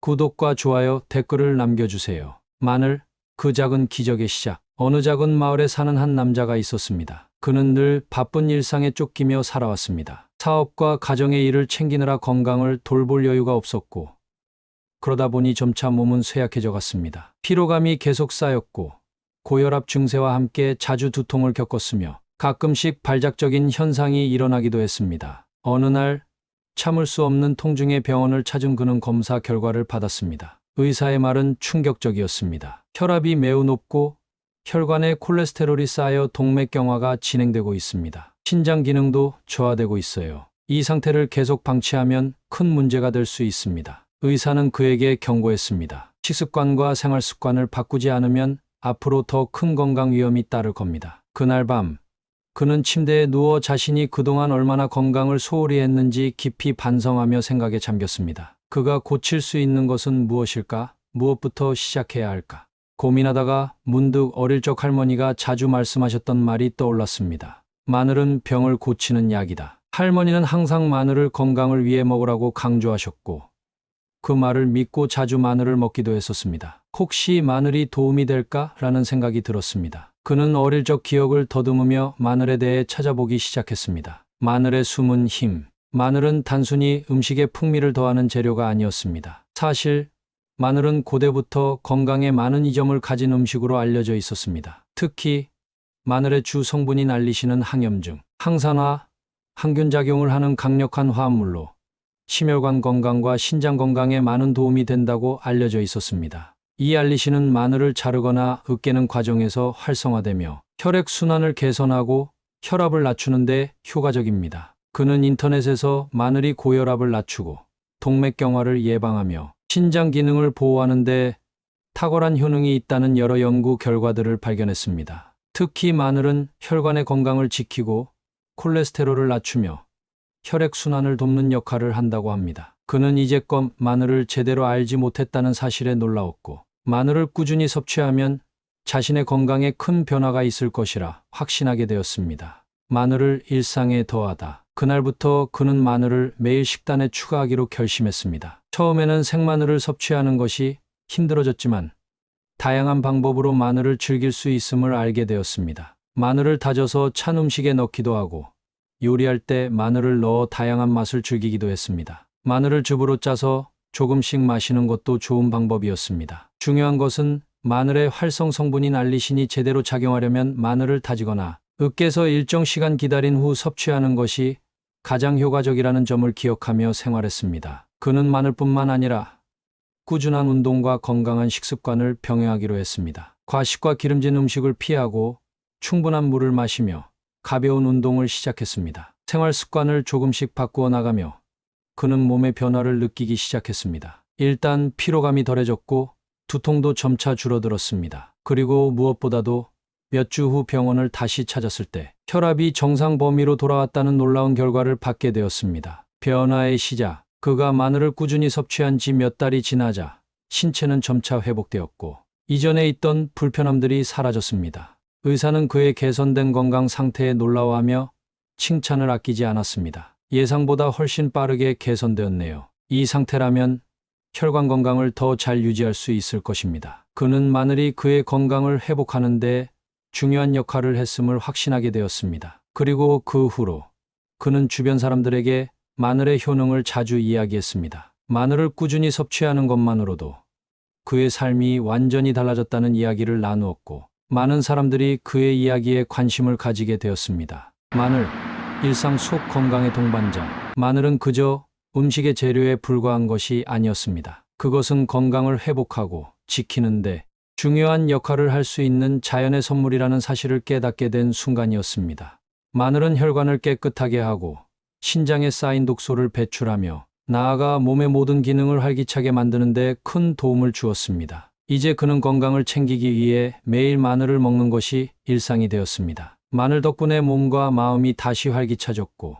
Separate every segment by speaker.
Speaker 1: 구독과 좋아요, 댓글을 남겨주세요. 마늘, 그 작은 기적의 시작. 어느 작은 마을에 사는 한 남자가 있었습니다. 그는 늘 바쁜 일상에 쫓기며 살아왔습니다. 사업과 가정의 일을 챙기느라 건강을 돌볼 여유가 없었고, 그러다 보니 점차 몸은 쇠약해져 갔습니다. 피로감이 계속 쌓였고, 고혈압 증세와 함께 자주 두통을 겪었으며, 가끔씩 발작적인 현상이 일어나기도 했습니다. 어느 날 참을 수 없는 통증의 병원을 찾은 그는 검사 결과를 받았습니다. 의사의 말은 충격적이었습니다. 혈압이 매우 높고 혈관에 콜레스테롤이 쌓여 동맥경화가 진행되고 있습니다. 신장 기능도 저하되고 있어요. 이 상태를 계속 방치하면 큰 문제가 될 수 있습니다. 의사는 그에게 경고했습니다. 식습관과 생활 습관을 바꾸지 않으면 앞으로 더 큰 건강 위험이 따를 겁니다. 그날 밤 그는 침대에 누워 자신이 그동안 얼마나 건강을 소홀히 했는지 깊이 반성하며 생각에 잠겼습니다. 그가 고칠 수 있는 것은 무엇일까? 무엇부터 시작해야 할까? 고민하다가 문득 어릴 적 할머니가 자주 말씀하셨던 말이 떠올랐습니다. 마늘은 병을 고치는 약이다. 할머니는 항상 마늘을 건강을 위해 먹으라고 강조하셨고, 그 말을 믿고 자주 마늘을 먹기도 했었습니다. 혹시 마늘이 도움이 될까라는 생각이 들었습니다. 그는 어릴 적 기억을 더듬으며 마늘에 대해 찾아보기 시작했습니다. 마늘의 숨은 힘. 마늘은 단순히 음식에 풍미를 더하는 재료가 아니었습니다. 사실 마늘은 고대부터 건강에 많은 이점을 가진 음식으로 알려져 있었습니다. 특히 마늘의 주 성분인 알리신은 항염증, 항산화, 항균작용을 하는 강력한 화합물로 심혈관 건강과 신장 건강에 많은 도움이 된다고 알려져 있었습니다. 이 알리신은 마늘을 자르거나 으깨는 과정에서 활성화되며 혈액순환을 개선하고 혈압을 낮추는 데 효과적입니다. 그는 인터넷에서 마늘이 고혈압을 낮추고 동맥경화를 예방하며 신장 기능을 보호하는 데 탁월한 효능이 있다는 여러 연구 결과들을 발견했습니다. 특히 마늘은 혈관의 건강을 지키고 콜레스테롤을 낮추며 혈액순환을 돕는 역할을 한다고 합니다. 그는 이제껏 마늘을 제대로 알지 못했다는 사실에 놀라웠고, 마늘을 꾸준히 섭취하면 자신의 건강에 큰 변화가 있을 것이라 확신하게 되었습니다. 마늘을 일상에 더하다. 그날부터 그는 마늘을 매일 식단에 추가하기로 결심했습니다. 처음에는 생마늘을 섭취하는 것이 힘들어졌지만 다양한 방법으로 마늘을 즐길 수 있음을 알게 되었습니다. 마늘을 다져서 찬 음식에 넣기도 하고, 요리할 때 마늘을 넣어 다양한 맛을 즐기기도 했습니다. 마늘을 즙으로 짜서 조금씩 마시는 것도 좋은 방법이었습니다. 중요한 것은 마늘의 활성 성분인 알리신이 제대로 작용하려면 마늘을 다지거나 으깨서 일정 시간 기다린 후 섭취하는 것이 가장 효과적이라는 점을 기억하며 생활했습니다. 그는 마늘뿐만 아니라 꾸준한 운동과 건강한 식습관을 병행하기로 했습니다. 과식과 기름진 음식을 피하고 충분한 물을 마시며 가벼운 운동을 시작했습니다. 생활 습관을 조금씩 바꾸어 나가며 그는 몸의 변화를 느끼기 시작했습니다. 일단 피로감이 덜해졌고 두통도 점차 줄어들었습니다. 그리고 무엇보다도 몇 주 후 병원을 다시 찾았을 때 혈압이 정상 범위로 돌아왔다는 놀라운 결과를 받게 되었습니다. 변화의 시작. 그가 마늘을 꾸준히 섭취한 지 몇 달이 지나자 신체는 점차 회복되었고 이전에 있던 불편함들이 사라졌습니다. 의사는 그의 개선된 건강 상태에 놀라워하며 칭찬을 아끼지 않았습니다. 예상보다 훨씬 빠르게 개선되었네요. 이 상태라면 혈관 건강을 더 잘 유지할 수 있을 것입니다. 그는 마늘이 그의 건강을 회복하는 데 중요한 역할을 했음을 확신하게 되었습니다. 그리고 그 후로 그는 주변 사람들에게 마늘의 효능을 자주 이야기했습니다. 마늘을 꾸준히 섭취하는 것만으로도 그의 삶이 완전히 달라졌다는 이야기를 나누었고, 많은 사람들이 그의 이야기에 관심을 가지게 되었습니다. 마늘, 일상 속 건강의 동반자. 마늘은 그저 음식의 재료에 불과한 것이 아니었습니다. 그것은 건강을 회복하고 지키는데 중요한 역할을 할 수 있는 자연의 선물이라는 사실을 깨닫게 된 순간이었습니다. 마늘은 혈관을 깨끗하게 하고 신장에 쌓인 독소를 배출하며 나아가 몸의 모든 기능을 활기차게 만드는 데 큰 도움을 주었습니다. 이제 그는 건강을 챙기기 위해 매일 마늘을 먹는 것이 일상이 되었습니다. 마늘 덕분에 몸과 마음이 다시 활기차졌고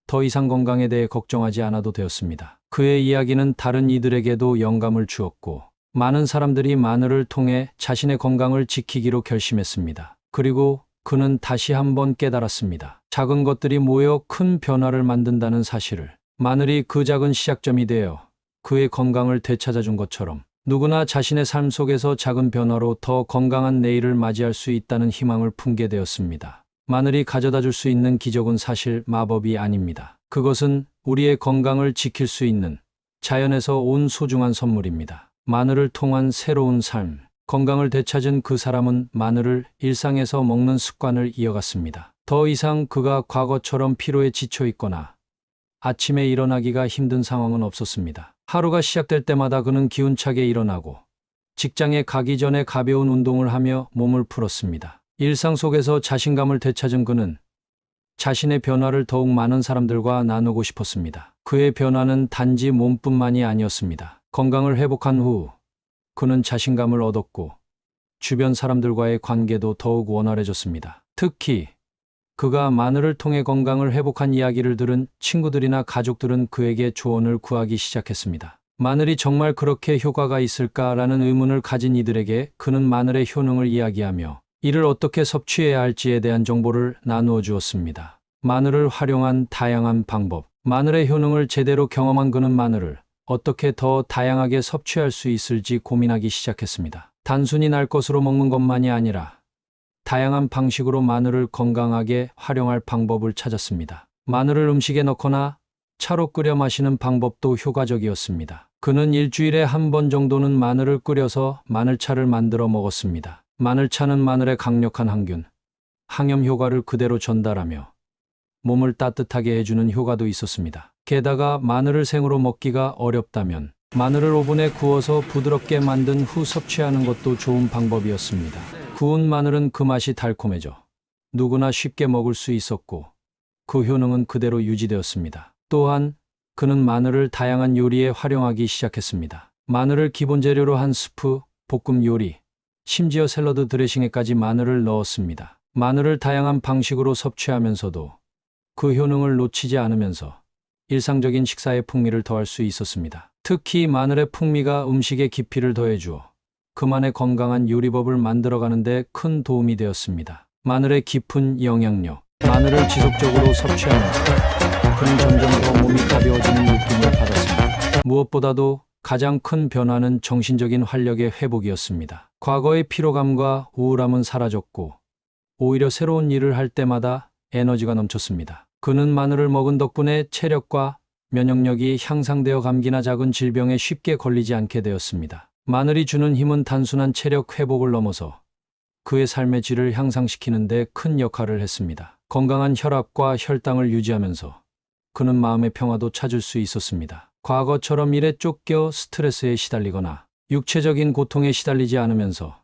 Speaker 1: 더 이상 건강에 대해 걱정하지 않아도 되었습니다. 그의 이야기는 다른 이들에게도 영감을 주었고 많은 사람들이 마늘을 통해 자신의 건강을 지키기로 결심했습니다. 그리고 그는 다시 한번 깨달았습니다. 작은 것들이 모여 큰 변화를 만든다는 사실을. 마늘이 그 작은 시작점이 되어 그의 건강을 되찾아준 것처럼 누구나 자신의 삶 속에서 작은 변화로 더 건강한 내일을 맞이할 수 있다는 희망을 품게 되었습니다. 마늘이 가져다 줄 수 있는 기적은 사실 마법이 아닙니다. 그것은 우리의 건강을 지킬 수 있는 자연에서 온 소중한 선물입니다. 마늘을 통한 새로운 삶, 건강을 되찾은 그 사람은 마늘을 일상에서 먹는 습관을 이어갔습니다. 더 이상 그가 과거처럼 피로에 지쳐 있거나 아침에 일어나기가 힘든 상황은 없었습니다. 하루가 시작될 때마다 그는 기운차게 일어나고 직장에 가기 전에 가벼운 운동을 하며 몸을 풀었습니다. 일상 속에서 자신감을 되찾은 그는 자신의 변화를 더욱 많은 사람들과 나누고 싶었습니다. 그의 변화는 단지 몸뿐만이 아니었습니다. 건강을 회복한 후 그는 자신감을 얻었고 주변 사람들과의 관계도 더욱 원활해졌습니다. 특히 그가 마늘을 통해 건강을 회복한 이야기를 들은 친구들이나 가족들은 그에게 조언을 구하기 시작했습니다. 마늘이 정말 그렇게 효과가 있을까라는 의문을 가진 이들에게 그는 마늘의 효능을 이야기하며 이를 어떻게 섭취해야 할지에 대한 정보를 나누어 주었습니다. 마늘을 활용한 다양한 방법. 마늘의 효능을 제대로 경험한 그는 마늘을 어떻게 더 다양하게 섭취할 수 있을지 고민하기 시작했습니다. 단순히 날 것으로 먹는 것만이 아니라 다양한 방식으로 마늘을 건강하게 활용할 방법을 찾았습니다. 마늘을 음식에 넣거나 차로 끓여 마시는 방법도 효과적이었습니다. 그는 일주일에 한 번 정도는 마늘을 끓여서 마늘차를 만들어 먹었습니다. 마늘차는 마늘의 강력한 항균, 항염 효과를 그대로 전달하며 몸을 따뜻하게 해주는 효과도 있었습니다. 게다가 마늘을 생으로 먹기가 어렵다면 마늘을 오븐에 구워서 부드럽게 만든 후 섭취하는 것도 좋은 방법이었습니다. 구운 마늘은 그 맛이 달콤해져 누구나 쉽게 먹을 수 있었고 그 효능은 그대로 유지되었습니다. 또한 그는 마늘을 다양한 요리에 활용하기 시작했습니다. 마늘을 기본 재료로 한 스프, 볶음 요리, 심지어 샐러드 드레싱에까지 마늘을 넣었습니다. 마늘을 다양한 방식으로 섭취하면서도 그 효능을 놓치지 않으면서 일상적인 식사의 풍미를 더할 수 있었습니다. 특히 마늘의 풍미가 음식의 깊이를 더해주어 그만의 건강한 요리법을 만들어가는 데 큰 도움이 되었습니다. 마늘의 깊은 영향력. 마늘을 지속적으로 섭취하면서 그는 점점 더 몸이 가벼워지는 느낌을 받았습니다. 무엇보다도 가장 큰 변화는 정신적인 활력의 회복이었습니다. 과거의 피로감과 우울함은 사라졌고 오히려 새로운 일을 할 때마다 에너지가 넘쳤습니다. 그는 마늘을 먹은 덕분에 체력과 면역력이 향상되어 감기나 작은 질병에 쉽게 걸리지 않게 되었습니다. 마늘이 주는 힘은 단순한 체력 회복을 넘어서 그의 삶의 질을 향상시키는 데 큰 역할을 했습니다. 건강한 혈압과 혈당을 유지하면서 그는 마음의 평화도 찾을 수 있었습니다. 과거처럼 일에 쫓겨 스트레스에 시달리거나 육체적인 고통에 시달리지 않으면서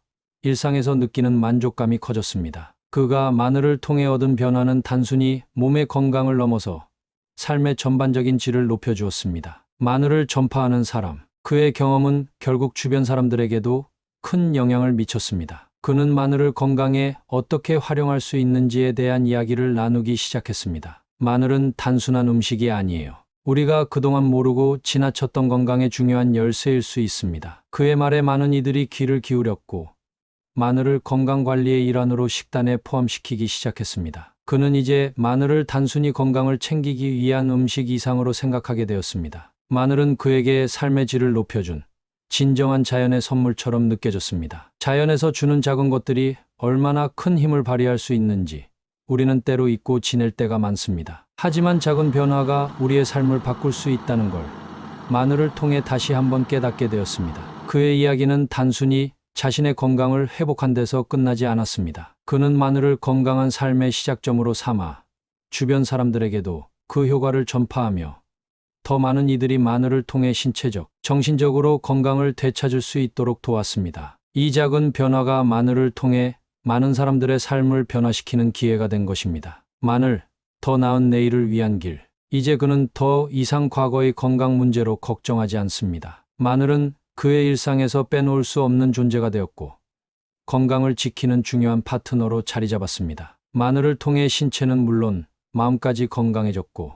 Speaker 1: 일상에서 느끼는 만족감이 커졌습니다. 그가 마늘을 통해 얻은 변화는 단순히 몸의 건강을 넘어서 삶의 전반적인 질을 높여주었습니다. 마늘을 전파하는 사람. 그의 경험은 결국 주변 사람들에게도 큰 영향을 미쳤습니다. 그는 마늘을 건강에 어떻게 활용할 수 있는지에 대한 이야기를 나누기 시작했습니다. 마늘은 단순한 음식이 아니에요. 우리가 그동안 모르고 지나쳤던 건강의 중요한 열쇠일 수 있습니다. 그의 말에 많은 이들이 귀를 기울였고 마늘을 건강관리의 일환으로 식단에 포함시키기 시작했습니다. 그는 이제 마늘을 단순히 건강을 챙기기 위한 음식 이상으로 생각하게 되었습니다. 마늘은 그에게 삶의 질을 높여준 진정한 자연의 선물처럼 느껴졌습니다. 자연에서 주는 작은 것들이 얼마나 큰 힘을 발휘할 수 있는지 우리는 때로 잊고 지낼 때가 많습니다. 하지만 작은 변화가 우리의 삶을 바꿀 수 있다는 걸 마늘을 통해 다시 한번 깨닫게 되었습니다. 그의 이야기는 단순히 자신의 건강을 회복한 데서 끝나지 않았습니다. 그는 마늘을 건강한 삶의 시작점으로 삼아 주변 사람들에게도 그 효과를 전파하며 더 많은 이들이 마늘을 통해 신체적, 정신적으로 건강을 되찾을 수 있도록 도왔습니다. 이 작은 변화가 마늘을 통해 많은 사람들의 삶을 변화시키는 기회가 된 것입니다. 마늘, 더 나은 내일을 위한 길. 이제 그는 더 이상 과거의 건강 문제로 걱정하지 않습니다. 마늘은 그의 일상에서 빼놓을 수 없는 존재가 되었고 건강을 지키는 중요한 파트너로 자리 잡았습니다. 마늘을 통해 신체는 물론 마음까지 건강해졌고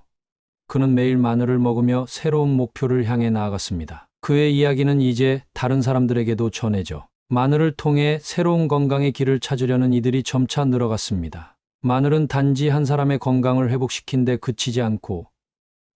Speaker 1: 그는 매일 마늘을 먹으며 새로운 목표를 향해 나아갔습니다. 그의 이야기는 이제 다른 사람들에게도 전해져 마늘을 통해 새로운 건강의 길을 찾으려는 이들이 점차 늘어갔습니다. 마늘은 단지 한 사람의 건강을 회복시킨 데 그치지 않고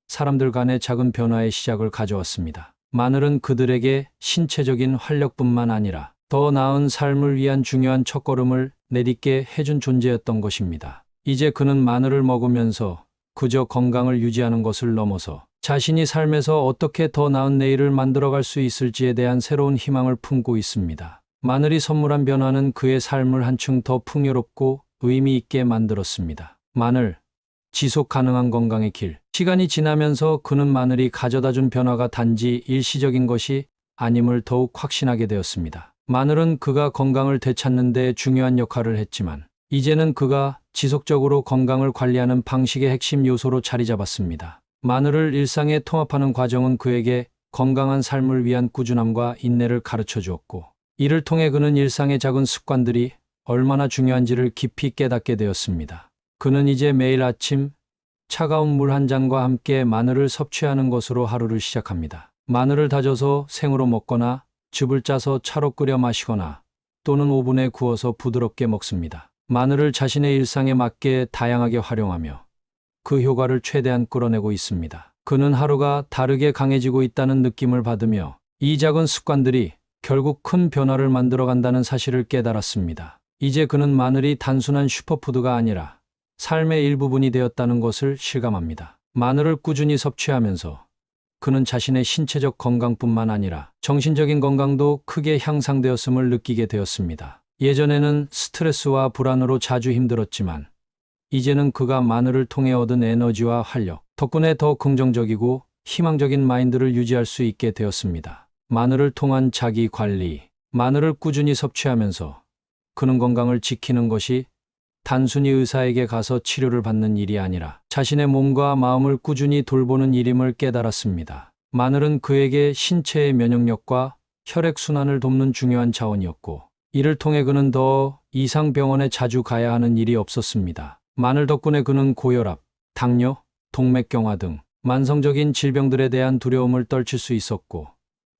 Speaker 1: 사람들 간의 작은 변화의 시작을 가져왔습니다. 마늘은 그들에게 신체적인 활력뿐만 아니라 더 나은 삶을 위한 중요한 첫걸음을 내딛게 해준 존재였던 것입니다. 이제 그는 마늘을 먹으면서 그저 건강을 유지하는 것을 넘어서 자신이 삶에서 어떻게 더 나은 내일을 만들어갈 수 있을지에 대한 새로운 희망을 품고 있습니다. 마늘이 선물한 변화는 그의 삶을 한층 더 풍요롭고 의미 있게 만들었습니다. 마늘, 지속 가능한 건강의 길. 시간이 지나면서 그는 마늘이 가져다 준 변화가 단지 일시적인 것이 아님을 더욱 확신하게 되었습니다. 마늘은 그가 건강을 되찾는 데 중요한 역할을 했지만 이제는 그가 지속적으로 건강을 관리하는 방식의 핵심 요소로 자리 잡았습니다. 마늘을 일상에 통합하는 과정은 그에게 건강한 삶을 위한 꾸준함과 인내를 가르쳐 주었고, 이를 통해 그는 일상의 작은 습관들이 얼마나 중요한지를 깊이 깨닫게 되었습니다. 그는 이제 매일 아침 차가운 물 한 잔과 함께 마늘을 섭취하는 것으로 하루를 시작합니다. 마늘을 다져서 생으로 먹거나 즙을 짜서 차로 끓여 마시거나 또는 오븐에 구워서 부드럽게 먹습니다. 마늘을 자신의 일상에 맞게 다양하게 활용하며 그 효과를 최대한 끌어내고 있습니다. 그는 하루가 다르게 강해지고 있다는 느낌을 받으며 이 작은 습관들이 결국 큰 변화를 만들어간다는 사실을 깨달았습니다. 이제 그는 마늘이 단순한 슈퍼푸드가 아니라 삶의 일부분이 되었다는 것을 실감합니다. 마늘을 꾸준히 섭취하면서 그는 자신의 신체적 건강뿐만 아니라 정신적인 건강도 크게 향상되었음을 느끼게 되었습니다. 예전에는 스트레스와 불안으로 자주 힘들었지만 이제는 그가 마늘을 통해 얻은 에너지와 활력 덕분에 더 긍정적이고 희망적인 마인드를 유지할 수 있게 되었습니다. 마늘을 통한 자기 관리. 마늘을 꾸준히 섭취하면서 그는 건강을 지키는 것이 단순히 의사에게 가서 치료를 받는 일이 아니라 자신의 몸과 마음을 꾸준히 돌보는 일임을 깨달았습니다. 마늘은 그에게 신체의 면역력과 혈액순환을 돕는 중요한 자원이었고, 이를 통해 그는 더 이상 병원에 자주 가야 하는 일이 없었습니다. 마늘 덕분에 그는 고혈압, 당뇨, 동맥경화 등 만성적인 질병들에 대한 두려움을 떨칠 수 있었고,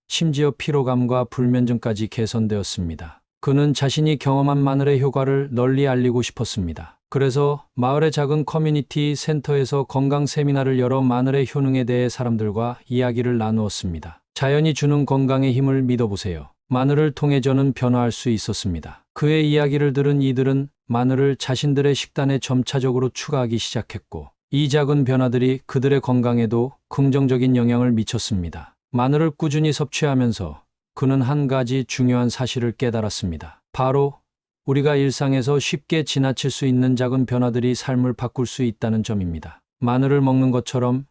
Speaker 1: 심지어 피로감과 불면증까지 개선되었습니다. 그는 자신이 경험한 마늘의 효과를 널리 알리고 싶었습니다. 그래서 마을의 작은 커뮤니티 센터에서 건강 세미나를 열어 마늘의 효능에 대해 사람들과 이야기를 나누었습니다. 자연이 주는 건강의 힘을 믿어보세요. 마늘을 통해 저는 변화할 수 있었습니다. 그의 이야기를 들은 이들은 마늘을 자신들의 식단에 점차적으로 추가하기 시작했고, 이 작은 변화들이 그들의 건강에도 긍정적인 영향을 미쳤습니다. 마늘을 꾸준히 섭취하면서 그는 한 가지 중요한 사실을 깨달았습니다. 바로 우리가 일상에서 쉽게 지나칠 수 있는 작은 변화들이 삶을 바꿀 수 있다는 점입니다. 마늘을 먹는 것처럼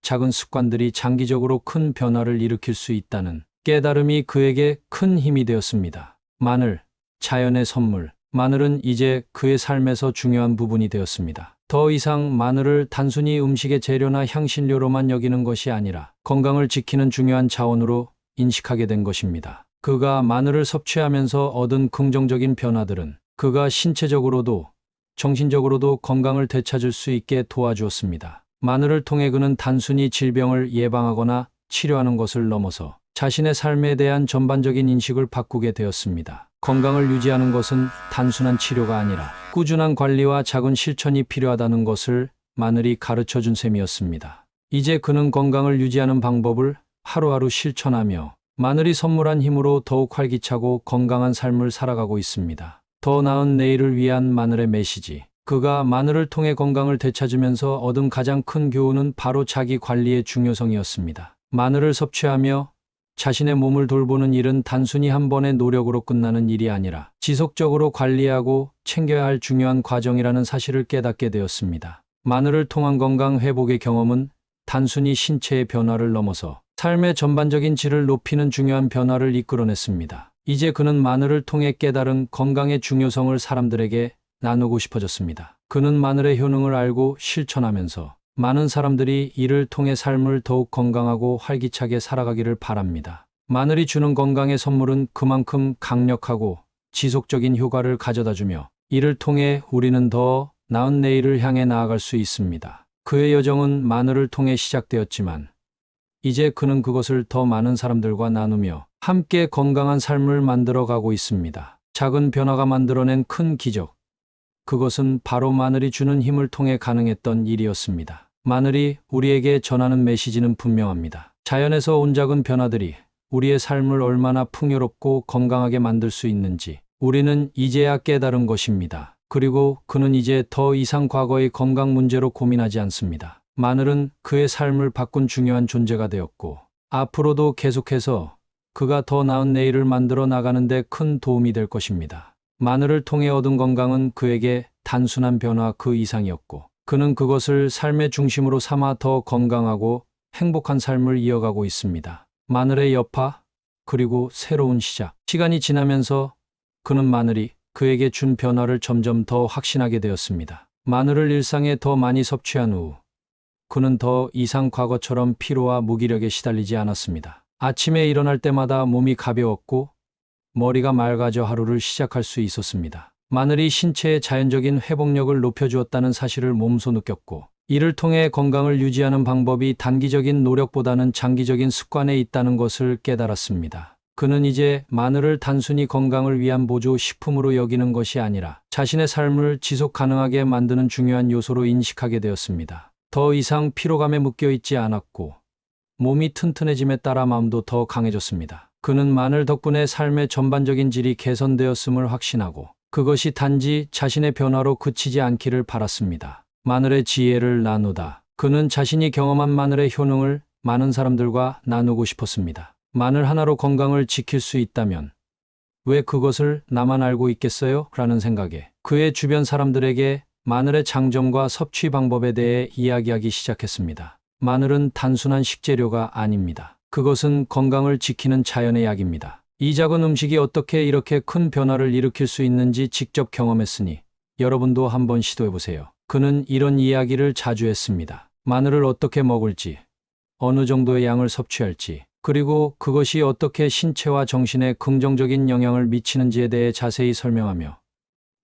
Speaker 1: 작은 습관들이 장기적으로 큰 변화를 일으킬 수 있다는 깨달음이 그에게 큰 힘이 되었습니다. 마늘, 자연의 선물. 마늘은 이제 그의 삶에서 중요한 부분이 되었습니다. 더 이상 마늘을 단순히 음식의 재료나 향신료로만 여기는 것이 아니라 건강을 지키는 중요한 자원으로 인식하게 된 것입니다. 그가 마늘을 섭취하면서 얻은 긍정적인 변화들은 그가 신체적으로도 정신적으로도 건강을 되찾을 수 있게 도와주었습니다. 마늘을 통해 그는 단순히 질병을 예방하거나 치료하는 것을 넘어서 자신의 삶에 대한 전반적인 인식을 바꾸게 되었습니다. 건강을 유지하는 것은 단순한 치료가 아니라 꾸준한 관리와 작은 실천이 필요하다는 것을 마늘이 가르쳐 준 셈이었습니다. 이제 그는 건강을 유지하는 방법을 하루하루 실천하며 마늘이 선물한 힘으로 더욱 활기차고 건강한 삶을 살아가고 있습니다. 더 나은 내일을 위한 마늘의 메시지. 그가 마늘을 통해 건강을 되찾으면서 얻은 가장 큰 교훈은 바로 자기 관리의 중요성이었습니다. 마늘을 섭취하며 자신의 몸을 돌보는 일은 단순히 한 번의 노력으로 끝나는 일이 아니라 지속적으로 관리하고 챙겨야 할 중요한 과정이라는 사실을 깨닫게 되었습니다. 마늘을 통한 건강 회복의 경험은 단순히 신체의 변화를 넘어서 삶의 전반적인 질을 높이는 중요한 변화를 이끌어냈습니다. 이제 그는 마늘을 통해 깨달은 건강의 중요성을 사람들에게 나누고 싶어졌습니다. 그는 마늘의 효능을 알고 실천하면서 많은 사람들이 이를 통해 삶을 더욱 건강하고 활기차게 살아가기를 바랍니다. 마늘이 주는 건강의 선물은 그만큼 강력하고 지속적인 효과를 가져다주며 이를 통해 우리는 더 나은 내일을 향해 나아갈 수 있습니다. 그의 여정은 마늘을 통해 시작되었지만 이제 그는 그것을 더 많은 사람들과 나누며 함께 건강한 삶을 만들어가고 있습니다. 작은 변화가 만들어낸 큰 기적. 그것은 바로 마늘이 주는 힘을 통해 가능했던 일이었습니다. 마늘이 우리에게 전하는 메시지는 분명합니다. 자연에서 온 작은 변화들이 우리의 삶을 얼마나 풍요롭고 건강하게 만들 수 있는지 우리는 이제야 깨달은 것입니다. 그리고 그는 이제 더 이상 과거의 건강 문제로 고민하지 않습니다. 마늘은 그의 삶을 바꾼 중요한 존재가 되었고 앞으로도 계속해서 그가 더 나은 내일을 만들어 나가는 데 큰 도움이 될 것입니다. 마늘을 통해 얻은 건강은 그에게 단순한 변화 그 이상이었고 그는 그것을 삶의 중심으로 삼아 더 건강하고 행복한 삶을 이어가고 있습니다. 마늘의 여파, 그리고 새로운 시작. 시간이 지나면서 그는 마늘이 그에게 준 변화를 점점 더 확신하게 되었습니다. 마늘을 일상에 더 많이 섭취한 후 그는 더 이상 과거처럼 피로와 무기력에 시달리지 않았습니다. 아침에 일어날 때마다 몸이 가벼웠고 머리가 맑아져 하루를 시작할 수 있었습니다. 마늘이 신체의 자연적인 회복력을 높여주었다는 사실을 몸소 느꼈고 이를 통해 건강을 유지하는 방법이 단기적인 노력보다는 장기적인 습관에 있다는 것을 깨달았습니다. 그는 이제 마늘을 단순히 건강을 위한 보조 식품으로 여기는 것이 아니라 자신의 삶을 지속 가능하게 만드는 중요한 요소로 인식하게 되었습니다. 더 이상 피로감에 묶여 있지 않았고 몸이 튼튼해짐에 따라 마음도 더 강해졌습니다. 그는 마늘 덕분에 삶의 전반적인 질이 개선되었음을 확신하고 그것이 단지 자신의 변화로 그치지 않기를 바랐습니다. 마늘의 지혜를 나누다. 그는 자신이 경험한 마늘의 효능을 많은 사람들과 나누고 싶었습니다. 마늘 하나로 건강을 지킬 수 있다면 왜 그것을 나만 알고 있겠어요? 라는 생각에 그의 주변 사람들에게 마늘의 장점과 섭취 방법에 대해 이야기하기 시작했습니다. 마늘은 단순한 식재료가 아닙니다. 그것은 건강을 지키는 자연의 약입니다. 이 작은 음식이 어떻게 이렇게 큰 변화를 일으킬 수 있는지 직접 경험했으니 여러분도 한번 시도해보세요. 그는 이런 이야기를 자주 했습니다. 마늘을 어떻게 먹을지, 어느 정도의 양을 섭취할지, 그리고 그것이 어떻게 신체와 정신에 긍정적인 영향을 미치는지에 대해 자세히 설명하며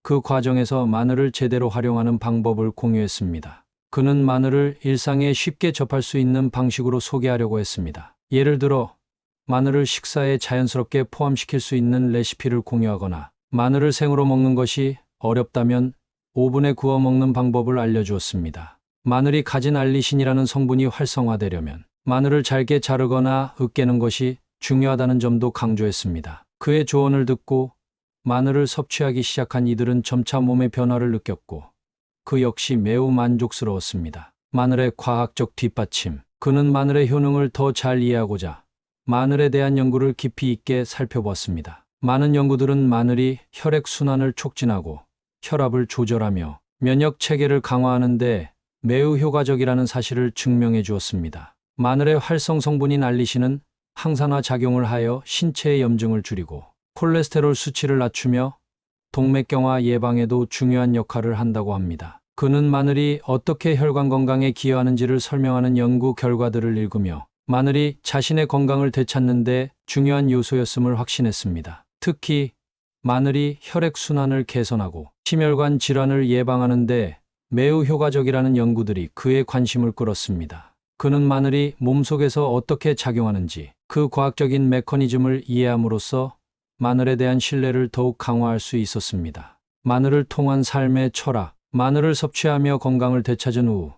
Speaker 1: 그 과정에서 마늘을 제대로 활용하는 방법을 공유했습니다. 그는 마늘을 일상에 쉽게 접할 수 있는 방식으로 소개하려고 했습니다. 예를 들어 마늘을 식사에 자연스럽게 포함시킬 수 있는 레시피를 공유하거나 마늘을 생으로 먹는 것이 어렵다면 오븐에 구워 먹는 방법을 알려주었습니다. 마늘이 가진 알리신이라는 성분이 활성화되려면 마늘을 잘게 자르거나 으깨는 것이 중요하다는 점도 강조했습니다. 그의 조언을 듣고 마늘을 섭취하기 시작한 이들은 점차 몸의 변화를 느꼈고 그 역시 매우 만족스러웠습니다. 마늘의 과학적 뒷받침. 그는 마늘의 효능을 더 잘 이해하고자 마늘에 대한 연구를 깊이 있게 살펴보았습니다. 많은 연구들은 마늘이 혈액순환을 촉진하고 혈압을 조절하며 면역 체계를 강화하는 데 매우 효과적이라는 사실을 증명해 주었습니다. 마늘의 활성 성분인 알리신은 항산화 작용을 하여 신체의 염증을 줄이고 콜레스테롤 수치를 낮추며 동맥경화 예방에도 중요한 역할을 한다고 합니다. 그는 마늘이 어떻게 혈관 건강에 기여하는지를 설명하는 연구 결과들을 읽으며 마늘이 자신의 건강을 되찾는 데 중요한 요소였음을 확신했습니다. 특히 마늘이 혈액순환을 개선하고 심혈관 질환을 예방하는 데 매우 효과적이라는 연구들이 그의 관심을 끌었습니다. 그는 마늘이 몸속에서 어떻게 작용하는지 그 과학적인 메커니즘을 이해함으로써 마늘에 대한 신뢰를 더욱 강화할 수 있었습니다. 마늘을 통한 삶의 철학. 마늘을 섭취하며 건강을 되찾은 후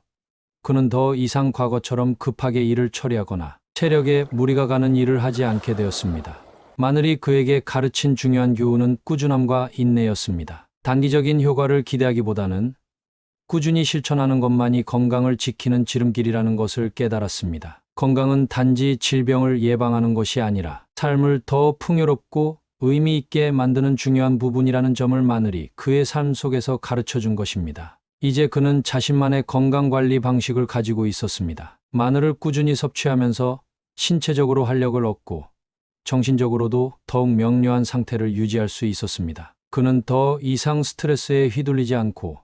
Speaker 1: 그는 더 이상 과거처럼 급하게 일을 처리하거나 체력에 무리가 가는 일을 하지 않게 되었습니다. 마늘이 그에게 가르친 중요한 교훈은 꾸준함과 인내였습니다. 단기적인 효과를 기대하기보다는 꾸준히 실천하는 것만이 건강을 지키는 지름길이라는 것을 깨달았습니다. 건강은 단지 질병을 예방하는 것이 아니라 삶을 더 풍요롭고 의미 있게 만드는 중요한 부분이라는 점을 마늘이 그의 삶 속에서 가르쳐 준 것입니다. 이제 그는 자신만의 건강관리 방식을 가지고 있었습니다. 마늘을 꾸준히 섭취하면서 신체적으로 활력을 얻고 정신적으로도 더욱 명료한 상태를 유지할 수 있었습니다. 그는 더 이상 스트레스에 휘둘리지 않고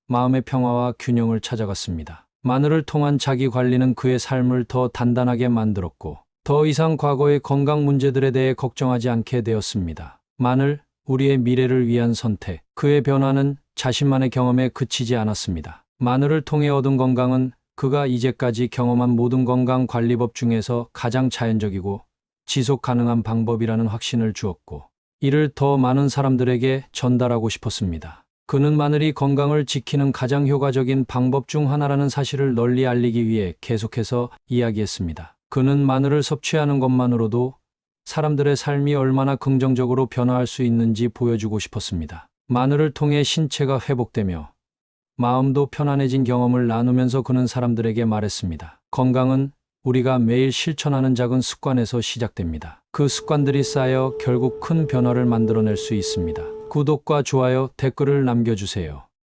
Speaker 1: 마음의 평화와 균형을 찾아갔습니다. 마늘을 통한 자기 관리는 그의 삶을 더 단단하게 만들었고 더 이상 과거의 건강 문제들에 대해 걱정하지 않게 되었습니다. 마늘, 우리의 미래를 위한 선택. 그의 변화는 자신만의 경험에 그치지 않았습니다. 마늘을 통해 얻은 건강은 그가 이제까지 경험한 모든 건강 관리법 중에서 가장 자연적이고 지속 가능한 방법이라는 확신을 주었고 이를 더 많은 사람들에게 전달하고 싶었습니다. 그는 마늘이 건강을 지키는 가장 효과적인 방법 중 하나라는 사실을 널리 알리기 위해 계속해서 이야기했습니다. 그는 마늘을 섭취하는 것만으로도 사람들의 삶이 얼마나 긍정적으로 변화할 수 있는지 보여주고 싶었습니다. 마늘을 통해 신체가 회복되며 마음도 편안해진 경험을 나누면서 그는 사람들에게 말했습니다. 건강은 우리가 매일 실천하는 작은 습관에서 시작됩니다. 그 습관들이 쌓여 결국 큰 변화를 만들어낼 수 있습니다. 구독과 좋아요, 댓글을 남겨주세요.